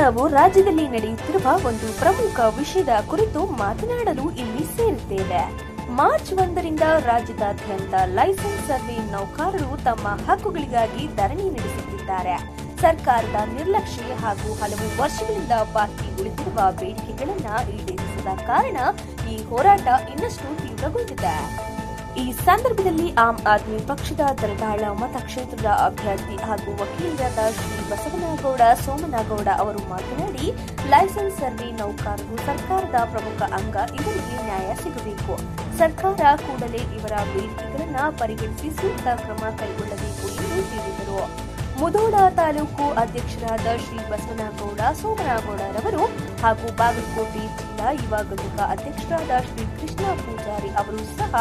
ನಾವು ರಾಜ್ಯದಲ್ಲಿ ನಡೆಯುತ್ತಿರುವ ಒಂದು ಪ್ರಮುಖ ವಿಷಯದ ಕುರಿತು ಮಾತನಾಡಲು ಇಲ್ಲಿ ಸೇರಿದ್ದೇವೆ. ಮಾರ್ಚ್ 1ರಿಂದ ರಾಜ್ಯದಾದ್ಯಂತ ಲೈಸೆನ್ಸ್ ಸರ್ವೆ ನೌಕರರು ತಮ್ಮ ಹಕ್ಕುಗಳಿಗಾಗಿ ಧರಣಿ ನಡೆಸುತ್ತಿದ್ದಾರೆ. ಸರ್ಕಾರದ ನಿರ್ಲಕ್ಷ್ಯ ಹಾಗೂ ಹಲವು ವರ್ಷಗಳಿಂದ ಬಾಕಿ ಉಳಿದಿರುವ ಬೇಡಿಕೆಗಳನ್ನು ಈಡೇರಿಸದ ಕಾರಣ ಈ ಹೋರಾಟ ಇನ್ನಷ್ಟು ತೀವ್ರಗೊಂಡಿದೆ. ಈ ಸಂದರ್ಭದಲ್ಲಿ ಆಮ್ ಆದ್ಮಿ ಪಕ್ಷದ ದರದಾಳ ಮತಕ್ಷೇತ್ರದ ಅಭ್ಯರ್ಥಿ ಹಾಗೂ ವಕೀಲರಾದ ಶ್ರೀ ಬಸವನಗೌಡ ಸೋಮನಗೌಡ ಅವರು ಮಾತನಾಡಿ, ಲೈಸೆನ್ಸ್ ಸರ್ವೆ ನೌಕರರು ಸರ್ಕಾರದ ಪ್ರಮುಖ ಅಂಗ, ಇವರಿಗೆ ನ್ಯಾಯ ಸಿಗಬೇಕು. ಸರ್ಕಾರ ಕೂಡಲೇ ಇವರ ಬೇಡಿಕೆಗಳನ್ನು ಪರಿಗಣಿಸಿ ಸೂಕ್ತ ಕ್ರಮ ಕೈಗೊಳ್ಳಬೇಕು ಎಂದು ಹೇಳಿದರು. ಮುಧೋಳ ತಾಲೂಕು ಅಧ್ಯಕ್ಷರಾದ ಶ್ರೀ ಬಸವನಗೌಡ ಸೋಮನಗೌಡರವರು ಹಾಗೂ ಬಾಗಲಕೋಟೆ ಜಿಲ್ಲಾ ಯುವ ಘಟಕ ಅಧ್ಯಕ್ಷರಾದ ಶ್ರೀ ಕೃಷ್ಣ ಪೂಜಾರಿ ಅವರು ಸಹ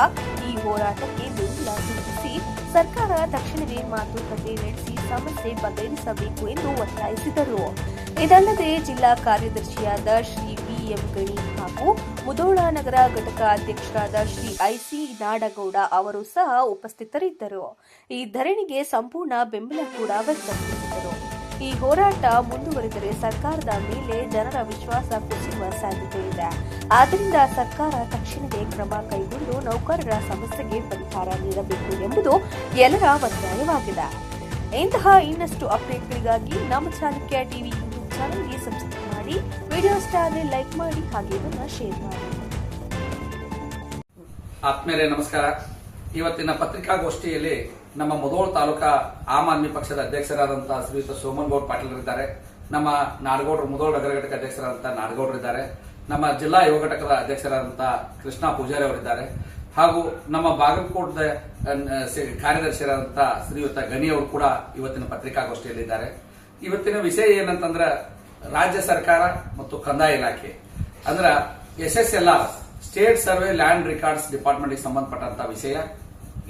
ಈ ಹೋರಾಟಕ್ಕೆ ಬೆಂಬಲ ಸೂಚಿಸಿ ಸರ್ಕಾರ ತಕ್ಷಣವೇ ಮಾತುಕತೆ ನಡೆಸಿ ಸಮಸ್ಯೆ ಬಗೆಹರಿಸಬೇಕು ಎಂದು ಒತ್ತಾಯಿಸಿದರು. ಇದಲ್ಲದೆ ಜಿಲ್ಲಾ ಕಾರ್ಯದರ್ಶಿಯಾದ ಶ್ರೀ ವಿ.ಎಂ. ಗಣಿ ಹಾಗೂ ಮುಧೋಳ ನಗರ ಘಟಕ ಅಧ್ಯಕ್ಷರಾದ ಶ್ರೀ ಐ.ಸಿ. ನಾಡಗೌಡ ಅವರು ಸಹ ಉಪಸ್ಥಿತರಿದ್ದರು. ಈ ಧರಣಿಗೆ ಸಂಪೂರ್ಣ ಬೆಂಬಲ ಕೂಡ ವ್ಯಕ್ತಪಡಿಸಿದರು. ಈ ಹೋರಾಟ ಮುಂದುವರಿದರೆ ಸರ್ಕಾರದ ಮೇಲೆ ಜನರ ವಿಶ್ವಾಸ ಕುಸಿಯುವ ಸಾಧ್ಯತೆ ಇದೆ. ಆದ್ದರಿಂದ ಸರ್ಕಾರ ತಕ್ಷಣವೇ ಕ್ರಮ ಕೈಗೊಂಡು ನೌಕರರ ಸಮಸ್ಯೆಗೆ ಪರಿಹಾರ ನೀಡಬೇಕು ಎಂಬುದು ಎಲ್ಲರ ಒತ್ತಾಯವಾಗಿದೆ. ಇಂತಹ ಇನ್ನಷ್ಟು ಅಪ್ಡೇಟ್ಗಳಿಗಾಗಿ ನಮ್ಮ ಚಾಲುಕ್ಯ ಟಿವಿ ಯೂಟ್ಯೂಬ್ ಚಾನೆಲ್ಗೆ ಸಬ್ಸ್ಕ್ರೈಬ್ ಮಾಡಿ, ವಿಡಿಯೋ ಇಷ್ಟ ಆದರೆ ಲೈಕ್ ಮಾಡಿ, ಹಾಗೆ ಇದನ್ನು ಶೇರ್ ಮಾಡಿ. ಆತ್ಮೀಯರೇ ನಮಸ್ಕಾರ. ಇವತ್ತಿನ ಪತ್ರಿಕಾಗೋಷ್ಠಿಯಲ್ಲಿ ನಮ್ಮ ಮುಧೋಳ ತಾಲೂಕಾ ಆಮ್ ಆದ್ಮಿ ಪಕ್ಷದ ಅಧ್ಯಕ್ಷರಾದಂತಹ ಶ್ರೀಯುತ ಸೋಮನಗೌಡ ಪಾಟೀಲ್ ಇದ್ದಾರೆ. ನಮ್ಮ ನಾಡಗೌಡರು ಮುಧೋಳ ನಗರ ಘಟಕ ಅಧ್ಯಕ್ಷರಾದಂತಹ ನಾಡಗೌಡರು ಇದ್ದಾರೆ. ನಮ್ಮ ಜಿಲ್ಲಾ ಯುವ ಘಟಕದ ಅಧ್ಯಕ್ಷರಾದಂತಹ ಕೃಷ್ಣ ಪೂಜಾರಿ ಅವರಿದ್ದಾರೆ. ಹಾಗೂ ನಮ್ಮ ಬಾಗಲಕೋಟದ ಕಾರ್ಯದರ್ಶಿಯಾದಂತಹ ಶ್ರೀಯುತ ಗಣಿ ಅವರು ಕೂಡ ಇವತ್ತಿನ ಪತ್ರಿಕಾಗೋಷ್ಠಿಯಲ್ಲಿದ್ದಾರೆ. ಇವತ್ತಿನ ವಿಷಯ ಏನಂತಂದ್ರೆ, ರಾಜ್ಯ ಸರ್ಕಾರ ಮತ್ತು ಕಂದಾಯ ಇಲಾಖೆ ಅಂದ್ರ SSLR state survey land records department ಗೆ ಸಂಬಂಧಪಟ್ಟಂತ ವಿಷಯ.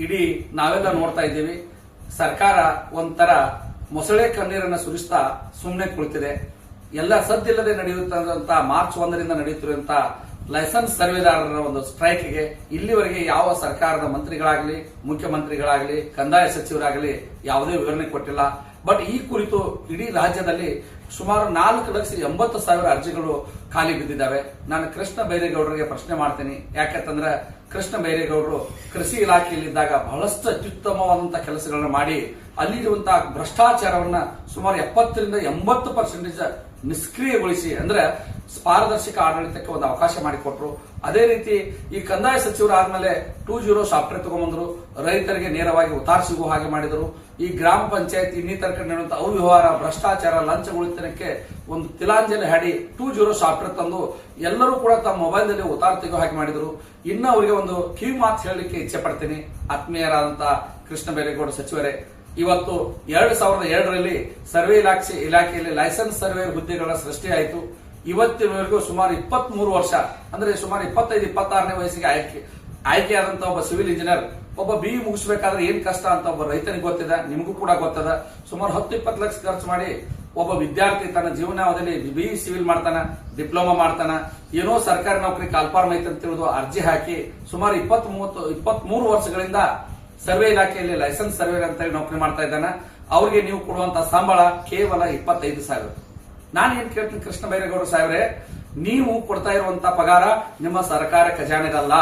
ಇಡೀ ನಾವೆಲ್ಲ ನೋಡ್ತಾ ಇದ್ದೀವಿ, ಸರ್ಕಾರ ಒಂಥರ ಮೊಸಳೆ ಕಣ್ಣೀರನ್ನು ಸುರಿಸ್ತಾ ಸುಮ್ಮನೆ ಕುಳಿತಿದೆ. ಎಲ್ಲ ಸದ್ದಿಲ್ಲದೆ ನಡೆಯುತ್ತಿರುವಂತಹ ಮಾರ್ಚ್ 1ರಿಂದ ನಡೆಯುತ್ತಿರುವಂತಹ ಲೈಸೆನ್ಸ್ ಸರ್ವೆದಾರರ ಒಂದು ಸ್ಟ್ರೈಕ್ಗೆ ಇಲ್ಲಿವರೆಗೆ ಯಾವ ಸರ್ಕಾರದ ಮಂತ್ರಿಗಳಾಗಲಿ, ಮುಖ್ಯಮಂತ್ರಿಗಳಾಗಲಿ, ಕಂದಾಯ ಸಚಿವರಾಗಲಿ ಯಾವುದೇ ವಿವರಣೆ ಕೊಟ್ಟಿಲ್ಲ. ಬಟ್ ಈ ಕುರಿತು ಇಡೀ ರಾಜ್ಯದಲ್ಲಿ ಸುಮಾರು 4,80,000 ಅರ್ಜಿಗಳು ಖಾಲಿ ಬಿದ್ದಿದ್ದಾವೆ. ನಾನು ಕೃಷ್ಣ ಬೈರೇಗೌಡರಿಗೆ ಪ್ರಶ್ನೆ ಮಾಡ್ತೀನಿ. ಯಾಕಂತಂದ್ರೆ ಕೃಷ್ಣ ಬೈರೇಗೌಡರು ಕೃಷಿ ಇಲಾಖೆಯಲ್ಲಿದ್ದಾಗ ಬಹಳಷ್ಟು ಅತ್ಯುತ್ತಮವಾದಂತಹ ಕೆಲಸಗಳನ್ನು ಮಾಡಿ ಅಲ್ಲಿರುವಂತಹ ಭ್ರಷ್ಟಾಚಾರವನ್ನ ಸುಮಾರು 70ರಿಂದ 80% ನಿಷ್ಕ್ರಿಯಗೊಳಿಸಿ, ಅಂದ್ರೆ ಪಾರದರ್ಶಕ ಆಡಳಿತಕ್ಕೆ ಒಂದು ಅವಕಾಶ ಮಾಡಿಕೊಟ್ರು. ಅದೇ ರೀತಿ ಈ ಕಂದಾಯ ಸಚಿವರಾದ್ಮೇಲೆ 2.0 ಸಾಫ್ಟ್ವೇರ್ ತಗೊಂಡ್ಬಂದ್ರು. ರೈತರಿಗೆ ನೇರವಾಗಿ ಉತ್ತಾರ ಸಿಗುವ ಹಾಗೆ ಮಾಡಿದರು. ಈ ಗ್ರಾಮ ಪಂಚಾಯತ್ ಇನ್ನಿತರ ಕಡೆ ನಡೆಯುವಂತಹ ಅವ್ಯವಹಾರ, ಭ್ರಷ್ಟಾಚಾರ, ಲಂಚಗೊಳಿತನಕ್ಕೆ ಒಂದು ತಿಲಾಂಜಲಿ ಹಾಡಿ 2.0 ಸಾಫ್ಟ್ವೇರ್ ತಂದು ಎಲ್ಲರೂ ಕೂಡ ತಮ್ಮ ಮೊಬೈಲ್ನಲ್ಲಿ ಉತ್ತಾರ ತೆಗೆಯುವ ಹಾಗೆ ಮಾಡಿದರು. ಇನ್ನು ಅವರಿಗೆ ಒಂದು ಕಿವಿ ಮಾತು ಹೇಳಲಿಕ್ಕೆ ಇಚ್ಛೆ ಪಡ್ತೀನಿ. ಆತ್ಮೀಯರಾದಂತಹ ಕೃಷ್ಣ ಬೈರೇಗೌಡ ಸಚಿವರೇ, ಇವತ್ತು 2002ರಲ್ಲಿ ಸರ್ವೆ ಇಲಾಖೆಯಲ್ಲಿ ಲೈಸೆನ್ಸ್ ಸರ್ವೆ ಹುದ್ದೆಗಳ ಸೃಷ್ಟಿಯಾಯಿತು. ಇವತ್ತಿನವರೆಗೂ ಸುಮಾರು 23 ವರ್ಷ, ಅಂದ್ರೆ ಸುಮಾರು 25-26ನೇ ವಯಸ್ಸಿಗೆ ಆಯ್ಕೆಯಾದಂತಹ ಒಬ್ಬ ಸಿವಿಲ್ ಇಂಜಿನಿಯರ್, ಒಬ್ಬ BE ಮುಗಿಸಬೇಕಾದ್ರೆ ಏನ್ ಕಷ್ಟ ಅಂತ ಒಬ್ಬ ರೈತನಿಗೆ ಗೊತ್ತಿದೆ, ನಿಮಗೂ ಕೂಡ ಗೊತ್ತದ. ಸುಮಾರು 10-20 ಲಕ್ಷ ಖರ್ಚು ಮಾಡಿ ಒಬ್ಬ ವಿದ್ಯಾರ್ಥಿ ತನ್ನ ಜೀವನಾವಧಿಯಲ್ಲಿ BE ಸಿವಿಲ್ ಮಾಡ್ತಾನ, ಡಿಪ್ಲೊಮಾ ಮಾಡ್ತಾನ, ಏನೋ ಸರ್ಕಾರಿ ನೌಕರಿ ಕಾಲ್ಫಾರ್ಮ್ ಐತೆ ಅಂತ ತಿಳಿದು ಅರ್ಜಿ ಹಾಕಿ ಸುಮಾರು 23 ವರ್ಷಗಳಿಂದ ಸರ್ವೆ ಇಲಾಖೆಯಲ್ಲಿ ಲೈಸೆನ್ಸ್ ಸರ್ವೇರ್ ಅಂತ ಹೇಳಿ ನೌಕರಿ ಮಾಡ್ತಾ ಇದ್ದಾನೆ. ಅವ್ರಿಗೆ ನೀವು ಕೊಡುವಂತಹ ಸಂಬಳ ಕೇವಲ 25,000. ನಾನು ಏನ್ ಕೇಳ್ತೀನಿ ಕೃಷ್ಣ ಬೈರೇಗೌಡ ಸಾಹೇಬ್ರೆ, ನೀವು ಕೊಡ್ತಾ ಇರುವಂತಹ ಪಗಾರ ನಿಮ್ಮ ಸರ್ಕಾರ ಖಜಾನೆದಲ್ಲ.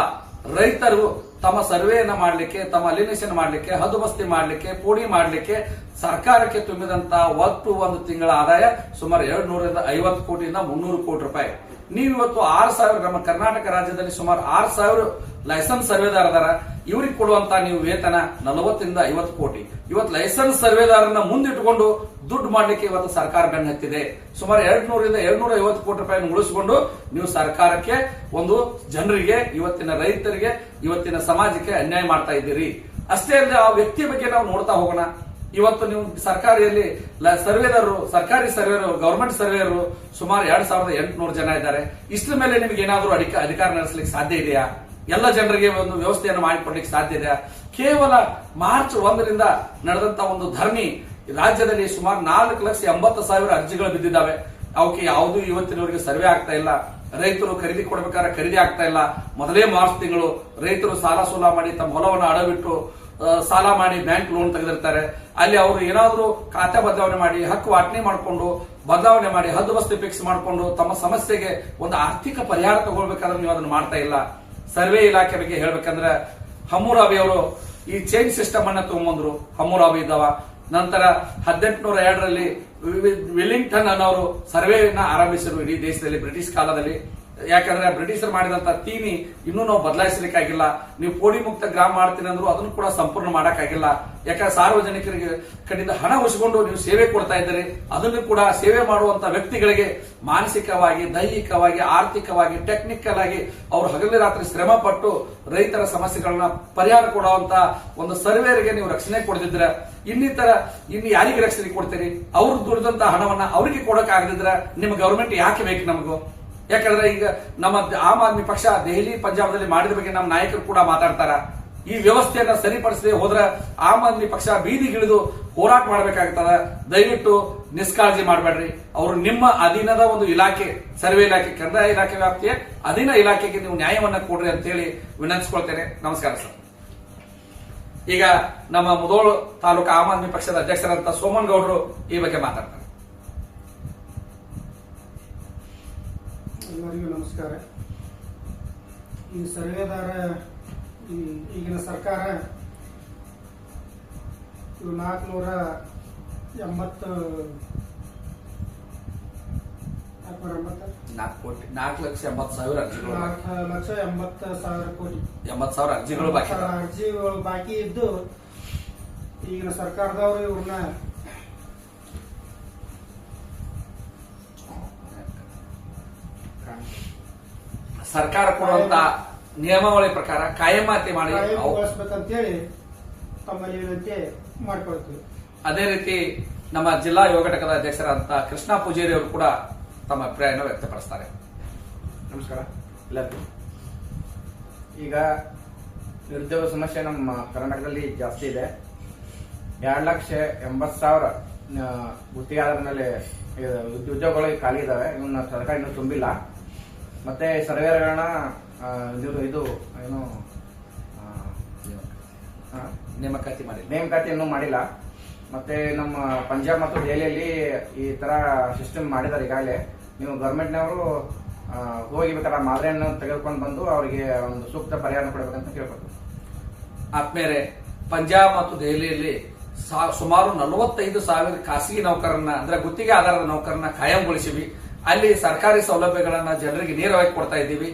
ರೈತರು ತಮ್ಮ ಸರ್ವೆಯನ್ನ ಮಾಡಲಿಕ್ಕೆ, ತಮ್ಮ ಅಲಿನೇಷನ್ ಮಾಡಲಿಕ್ಕೆ, ಹದ್ದುಬಸ್ತಿ ಮಾಡಲಿಕ್ಕೆ, ಪೋಡಿ ಮಾಡಲಿಕ್ಕೆ ಸರ್ಕಾರಕ್ಕೆ ತುಂಬಿದಂತಹ ಒಟ್ಟು ಒಂದು ತಿಂಗಳ ಆದಾಯ ಸುಮಾರು 250 ಕೋಟಿಯಿಂದ 300 ಕೋಟಿ ರೂಪಾಯಿ. ನೀವು ಇವತ್ತು 6,000, ನಮ್ಮ ಕರ್ನಾಟಕ ರಾಜ್ಯದಲ್ಲಿ ಸುಮಾರು 6,000 ಲೈಸೆನ್ಸ್ ಸರ್ವೆದಾರದಾರ. ಇವ್ರಿಗೆ ಕೊಡುವಂತ ನೀವು ವೇತನ 40ರಿಂದ 50 ಕೋಟಿ. ಇವತ್ತು ಲೈಸೆನ್ಸ್ ಸರ್ವೆದಾರನ್ನ ಮುಂದಿಟ್ಟುಕೊಂಡು ದುಡ್ಡು ಮಾಡ್ಲಿಕ್ಕೆ ಇವತ್ತು ಸರ್ಕಾರ ಬೆನ್ನು ಹತ್ತಿದೆ. ಸುಮಾರು 200ರಿಂದ 250 ಕೋಟಿ ರೂಪಾಯಿಯನ್ನು ಉಳಿಸಿಕೊಂಡು ನೀವು ಸರ್ಕಾರಕ್ಕೆ, ಒಂದು ಜನರಿಗೆ, ಇವತ್ತಿನ ರೈತರಿಗೆ, ಇವತ್ತಿನ ಸಮಾಜಕ್ಕೆ ಅನ್ಯಾಯ ಮಾಡ್ತಾ ಇದ್ದೀರಿ. ಅಷ್ಟೇ ಅಲ್ಲದೆ ಆ ವ್ಯಕ್ತಿಯ ಬಗ್ಗೆ ನಾವು ನೋಡ್ತಾ ಹೋಗೋಣ. ಇವತ್ತು ನೀವು ಸರ್ಕಾರಿಯಲ್ಲಿ ಸರ್ವೇದಾರರು, ಸರ್ಕಾರಿ ಸರ್ವೇರು, ಗವರ್ಮೆಂಟ್ ಸರ್ವೇರು ಸುಮಾರು 2,800 ಜನ ಇದ್ದಾರೆ. ಇಷ್ಟರ ಮೇಲೆ ನಿಮ್ಗೆ ಏನಾದರೂ ಅಧಿಕಾರ ನಡೆಸಲಿಕ್ಕೆ ಸಾಧ್ಯ ಇದೆಯಾ? ಎಲ್ಲ ಜನರಿಗೆ ಒಂದು ವ್ಯವಸ್ಥೆಯನ್ನು ಮಾಡಿಕೊಡ್ಲಿಕ್ಕೆ ಸಾಧ್ಯ ಇದೆಯಾ? ಕೇವಲ ಮಾರ್ಚ್ 1ರಿಂದ ನಡೆದಂತಹ ಒಂದು ಧರಣಿ ರಾಜ್ಯದಲ್ಲಿ ಸುಮಾರು 4,80,000 ಅರ್ಜಿಗಳು ಬಿದ್ದಿದ್ದಾವೆ. ಅವಕ್ಕೆ ಯಾವುದು ಇವತ್ತಿನವರೆಗೆ ಸರ್ವೆ ಆಗ್ತಾ ಇಲ್ಲ. ರೈತರು ಖರೀದಿ ಕೊಡಬೇಕಾದ್ರೆ ಖರೀದಿ ಆಗ್ತಾ ಇಲ್ಲ. ಮೊದಲೇ ಮಾರ್ಚ್ ತಿಂಗಳು ರೈತರು ಸಾಲ ಸೋಲ ಮಾಡಿ ತಮ್ಮ ಹೊಲವನ್ನು ಅಡವಿಟ್ಟು ಸಾಲ ಮಾಡಿ ಬ್ಯಾಂಕ್ ಲೋನ್ ತೆಗೆದಿರ್ತಾರೆ. ಅಲ್ಲಿ ಅವರು ಏನಾದರೂ ಖಾತೆ ಬದಲಾವಣೆ ಮಾಡಿ ಹಕ್ಕು ವಾಟನೆ ಮಾಡಿಕೊಂಡು ಬದಲಾವಣೆ ಮಾಡಿ ಹದ್ದುಬಸ್ತಿ ಫಿಕ್ಸ್ ಮಾಡಿಕೊಂಡು ತಮ್ಮ ಸಮಸ್ಯೆಗೆ ಒಂದು ಆರ್ಥಿಕ ಪರಿಹಾರ ತಗೊಳ್ಬೇಕಾದ್ರೆ ನೀವು ಅದನ್ನು ಮಾಡ್ತಾ ಇಲ್ಲ. ಸರ್ವೆ ಇಲಾಖೆ ಬಗ್ಗೆ ಹೇಳ್ಬೇಕಂದ್ರೆ ಹಮ್ಮುರಾಬಿ ಅವರು ಈ ಚೈನ್ ಸಿಸ್ಟಮ್ ಅನ್ನ ತಗೊಂಬಂದ್ರು. ಹಮ್ಮುರಾಬಿ ಇದ್ದಾವ. ನಂತರ 1802ರಲ್ಲಿ ವಿಲ್ಲಿಂಗ್ಟನ್ ಅನ್ನೋರು ಸರ್ವೆನ ಆರಂಭಿಸಿದ್ರು ಇಡೀ ದೇಶದಲ್ಲಿ ಬ್ರಿಟಿಷ್ ಕಾಲದಲ್ಲಿ. ಯಾಕಂದ್ರೆ ಬ್ರಿಟಿಷರು ಮಾಡಿದಂತ ತೀನಿ ಇನ್ನೂ ನಾವು ಬದಲಾಯಿಸಲಿಕ್ಕಾಗಿಲ್ಲ. ನೀವು ಪೋಡಿ ಮುಕ್ತ ಗ್ರಾಮ ಮಾಡ್ತೀನಿ ಅಂದ್ರು ಅದನ್ನು ಕೂಡ ಸಂಪೂರ್ಣ ಮಾಡಕ್ಕಾಗಿಲ್ಲ. ಯಾಕಂದ್ರೆ ಸಾರ್ವಜನಿಕರಿಗೆ ಕಡೆಯಿಂದ ಹಣ ಉಳಿಸಿಕೊಂಡು ನೀವು ಸೇವೆ ಕೊಡ್ತಾ ಇದ್ದೀರಿ. ಅದನ್ನು ಕೂಡ ಸೇವೆ ಮಾಡುವಂತ ವ್ಯಕ್ತಿಗಳಿಗೆ ಮಾನಸಿಕವಾಗಿ, ದೈಹಿಕವಾಗಿ, ಆರ್ಥಿಕವಾಗಿ, ಟೆಕ್ನಿಕಲ್ ಆಗಿ ಅವರು ಹಗಲಿ ರಾತ್ರಿ ಶ್ರಮ ಪಟ್ಟು ರೈತರ ಸಮಸ್ಯೆಗಳನ್ನ ಪರಿಹಾರ ಕೊಡುವಂತ ಒಂದು ಸರ್ವೇರಿಗೆ ನೀವು ರಕ್ಷಣೆ ಕೊಡದಿದ್ರೆ ಇನ್ನು ಯಾರಿಗೆ ರಕ್ಷಣೆ ಕೊಡ್ತೀರಿ? ಅವ್ರು ದುಡಿದಂತ ಹಣವನ್ನ ಅವರಿಗೆ ಕೊಡಕ್ ಆಗದಿದ್ರೆ ನಿಮ್ಮ ಗವರ್ಮೆಂಟ್ ಯಾಕೆ ಬೇಕು ನಮಗೂ? ಯಾಕಂದ್ರೆ ಈಗ ನಮ್ಮ ಆಮ್ ಆದ್ಮಿ ಪಕ್ಷ ದೆಹಲಿ ಪಂಜಾಬದಲ್ಲಿ ಮಾಡಿದ ಬಗ್ಗೆ ನಮ್ಮ ನಾಯಕರು ಕೂಡ ಮಾತಾಡ್ತಾರ. ಈ ವ್ಯವಸ್ಥೆಯನ್ನ ಸರಿಪಡಿಸದೆ ಹೋದ್ರೆ ಆಮ್ ಆದ್ಮಿ ಪಕ್ಷ ಬೀದಿಗಿಳಿದು ಹೋರಾಟ ಮಾಡಬೇಕಾಗ್ತದ. ದಯವಿಟ್ಟು ನಿಷ್ಕಾಳಜಿ ಮಾಡಬೇಡ್ರಿ. ಅವರು ನಿಮ್ಮ ಅಧೀನದ ಒಂದು ಇಲಾಖೆ, ಸರ್ವೆ ಇಲಾಖೆ, ಕಂದಾಯ ಇಲಾಖೆ ವ್ಯಾಪ್ತಿಯ ಅಧೀನ ಇಲಾಖೆಗೆ ನೀವು ನ್ಯಾಯವನ್ನ ಕೊಡ್ರಿ ಅಂತ ಹೇಳಿ ವಿನಂತಿಸಿಕೊಳ್ತೇನೆ. ನಮಸ್ಕಾರ ಸರ್. ಈಗ ನಮ್ಮ ಮುಧೋಳ ತಾಲೂಕು ಆಮ್ ಆದ್ಮಿ ಪಕ್ಷದ ಅಧ್ಯಕ್ಷರಂತ ಸೋಮನ್ ಗೌಡರು ಈ ಬಗ್ಗೆ ಮಾತಾಡ್ತಾರೆ. ಎಲ್ಲರಿಗೂ ನಮಸ್ಕಾರ. ಈ ಸರ್ವೇದಾರ ಈಗಿನ ಸರ್ಕಾರ 4,80,000 ಕೋಟಿ 80,000 ಅರ್ಜಿಗಳು ಬಾಕಿ ಇದ್ದು ಈಗಿನ ಸರ್ಕಾರದವರು ಇವ್ರನ್ನ ಸರ್ಕಾರ ಕೊಡುವಂತ ನಿಯಮಾವಳಿ ಪ್ರಕಾರ ಕಾಯಮಾತಿ ಮಾಡಿ ಬಳಸ್ಬೇಕಂತೇಳಿ ತಮ್ಮಲ್ಲಿ ವಿನಂತಿ ಮಾಡಿಕೊಳ್ತೀವಿ. ಅದೇ ರೀತಿ ನಮ್ಮ ಜಿಲ್ಲಾ ಯೋಗ ಘಟಕದ ಅಧ್ಯಕ್ಷರಾದಂತಹ ಕೃಷ್ಣ ಪೂಜಾರಿ ಅವರು ಕೂಡ ತಮ್ಮ ಅಭಿಪ್ರಾಯವನ್ನು ವ್ಯಕ್ತಪಡಿಸ್ತಾರೆ. ನಮಸ್ಕಾರ ಎಲ್ಲರಿಗೂ. ಈಗ ನಿರುದ್ಯೋಗ ಸಮಸ್ಯೆ ನಮ್ಮ ಕರ್ನಾಟಕದಲ್ಲಿ ಜಾಸ್ತಿ ಇದೆ. 2,80,000 ಗುತ್ತಿಗೆದಾರರ ಮೇಲೆ ಉದ್ಯೋಗಗಳು ಖಾಲಿ ಇದಾವೆ. ಇವನ್ನ ಸರ್ಕಾರ ಇನ್ನೂ ತುಂಬಿಲ್ಲ. ಮತ್ತೆ ಸರ್ವೇಗಳನ್ನ ಇದು ಏನು ನೇಮಕಾತಿಯನ್ನು ಮಾಡಿಲ್ಲ. ಮತ್ತೆ ನಮ್ಮ ಪಂಜಾಬ್ ಮತ್ತು ದೆಹಲಿಯಲ್ಲಿ ಈ ತರ ಸಿಸ್ಟಮ್ ಮಾಡಿದ್ದಾರೆ ಈಗಾಗಲೇ. ನೀವು ಗವರ್ಮೆಂಟ್ನವರು ಹೋಗಿ ಬೇಕಾದ್ರೆ ಮಾದರಿಯನ್ನು ತೆಗೆದುಕೊಂಡು ಬಂದು ಅವರಿಗೆ ಒಂದು ಸೂಕ್ತ ಪರಿಹಾರ ಕೊಡಬೇಕಂತ ಕೇಳ್ಬೇಕು. ಆದ್ಮೇಲೆ ಪಂಜಾಬ್ ಮತ್ತು ದೆಹಲಿಯಲ್ಲಿ ಸುಮಾರು 45,000 ಖಾಸಗಿ ನೌಕರರನ್ನ ಅಂದ್ರೆ ಗುತ್ತಿಗೆ ಆಧಾರದ ನೌಕರರನ್ನ ಕಾಯಂಗೊಳಿಸಿವಿ. ಅಲ್ಲಿ ಸರ್ಕಾರಿ ಸೌಲಭ್ಯಗಳನ್ನ ಜನರಿಗೆ ನೇರವಾಗಿ ಕೊಡ್ತಾ ಇದ್ದೀವಿ.